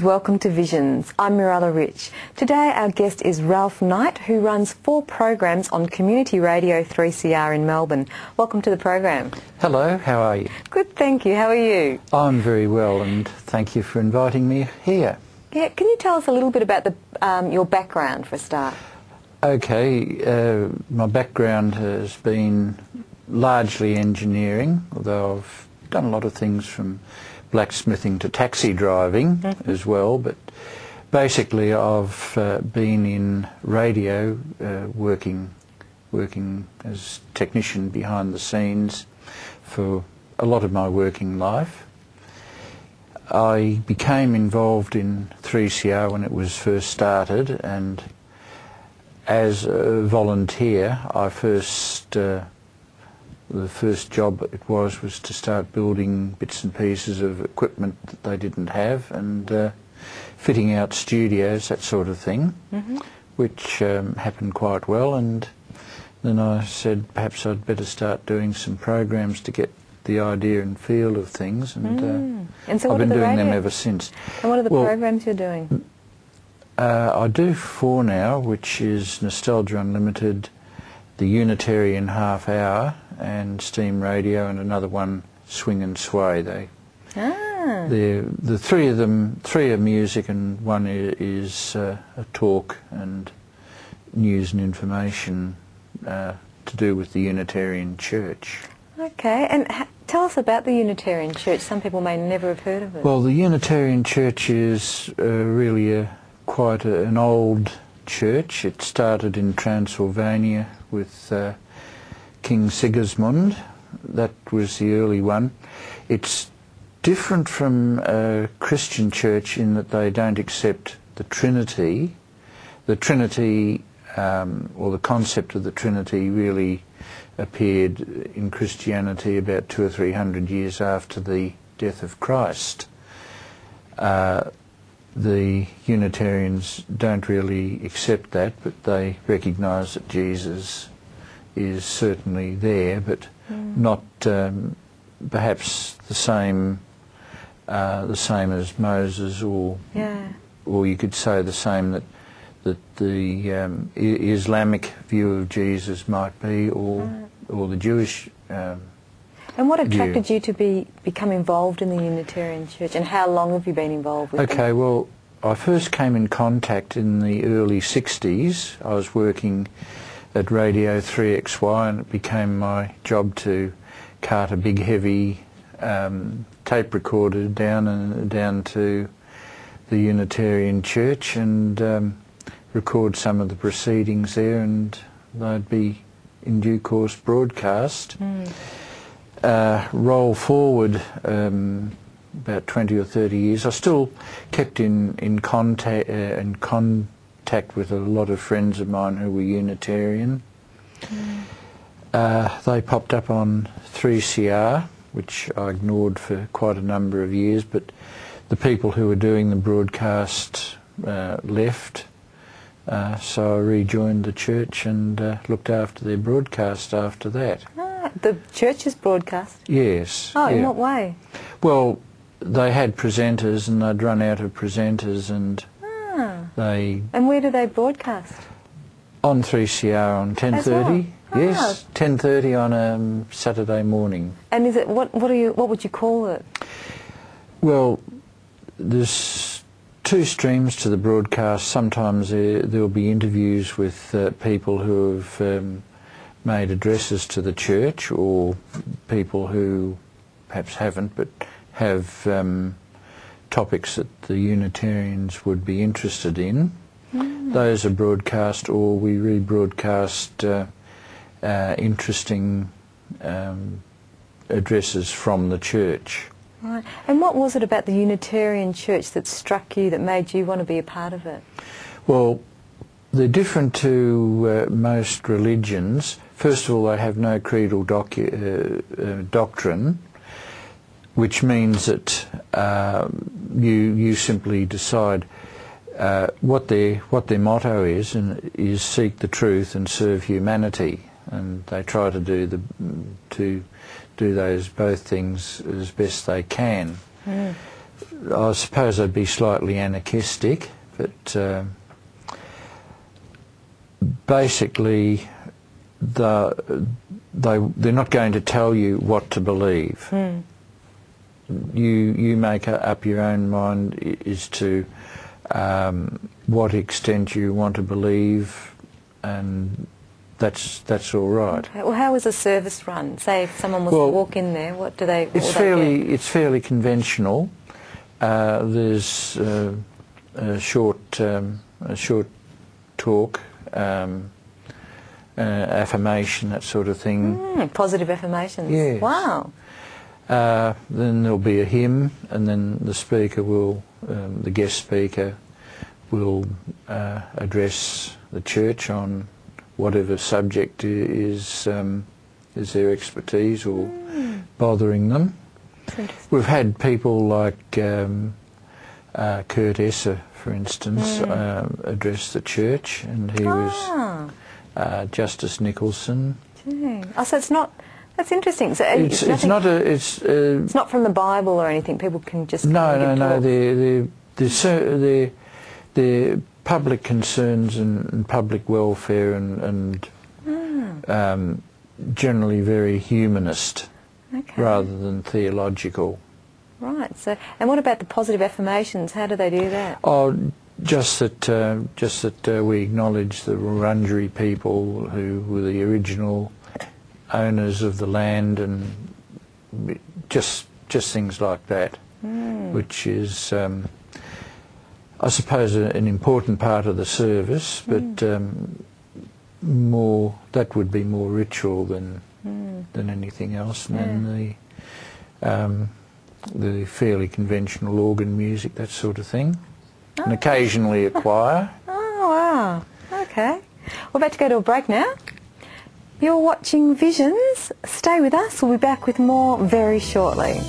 and welcome to Visions. I'm Mirella Rich. Today our guest is Ralph Knight, who runs 4 programs on Community Radio 3CR in Melbourne. Welcome to the program. Hello, how are you? Good, thank you. How are you? I'm very well, and thank you for inviting me here. Yeah, can you tell us a little bit about your background for a start? Okay, my background has been largely engineering, although I've done a lot of things from blacksmithing to taxi driving as well, but basically I've been in radio, working as technician behind the scenes for a lot of my working life. I became involved in 3CR when it was first started, and as a volunteer the first job it was to start building bits and pieces of equipment that they didn't have, and fitting out studios, that sort of thing, which happened quite well. And then I said perhaps I'd better start doing some programs to get the idea and feel of things, and so I've been doing them ever since. And what are the programs you're doing? I do 4 now, which is Nostalgia Unlimited, the Unitarian Half Hour, and Steam Radio, and another one, Swing and Sway. The 3 of them, 3 are music, and 1 is a talk and news and information to do with the Unitarian Church. Okay, and tell us about the Unitarian Church. Some people may never have heard of it. Well, the Unitarian Church is really quite an old church. It started in Transylvania with King Sigismund. That was the early one. It's different from a Christian church in that they don't accept the Trinity. The Trinity, or the concept of the Trinity, really appeared in Christianity about 200 or 300 years after the death of Christ. The Unitarians don't really accept that, but they recognise that Jesus is certainly there, but not perhaps the same as Moses, or you could say the same that the Islamic view of Jesus might be, or the Jewish. And what attracted you to become involved in the Unitarian Church, and how long have you been involved with it? Okay, well, I first came in contact in the early 60s. I was working at Radio 3XY, and it became my job to cart a big heavy tape recorder down to the Unitarian Church and record some of the proceedings there, and they'd be in due course broadcast. Roll forward about 20 or 30 years, I still kept in contact with a lot of friends of mine who were Unitarian. They popped up on 3CR, which I ignored for quite a number of years, but the people who were doing the broadcast left, so I rejoined the church and looked after their broadcast after that. The church's broadcast? Yes. Oh, in what way? Well, they had presenters, and they'd run out of presenters, and And where do they broadcast? On 3CR on 10:30. Yes, 10:30 on a Saturday morning. And is it what would you call it? Well, there's 2 streams to the broadcast. Sometimes there'll be interviews with people who have made addresses to the church, or people who perhaps haven't but have topics that the Unitarians would be interested in. Those are broadcast, or we rebroadcast interesting addresses from the church. Right. And what was it about the Unitarian Church that struck you, that made you want to be a part of it? Well, they're different to most religions. First of all, they have no creedal doctrine, which means that you simply decide what their motto is, and is seek the truth and serve humanity, and they try to do those both things as best they can. I suppose I'd be slightly anarchistic, but basically they're not going to tell you what to believe. You make up your own mind as to what extent you want to believe, and that's all right. Okay. Well, how is a service run? Say if someone was to walk in there, what do they? It's fairly conventional. There's a short talk, affirmation, that sort of thing. Positive affirmations. Yes. Wow. Then there'll be a hymn, and then the speaker will, the guest speaker, will address the church on whatever subject is their expertise or bothering them. We've had people like Kurt Esser, for instance, address the church, and he was Justice Nicholson. Oh, so it's not. That's interesting. So It's not a. It's not from the Bible or anything. People can just no. They're public concerns and public welfare and generally very humanist, rather than theological. Right. So, and what about the positive affirmations? How do they do that? Oh, just that we acknowledge the Wurundjeri people who were the original owners of the land, and just things like that, which is, I suppose, an important part of the service, but that would be more ritual than anything else, and then the fairly conventional organ music, that sort of thing, and occasionally a choir. Oh, wow. Okay. We're about to go to a break now. You're watching Visions. Stay with us. We'll be back with more very shortly.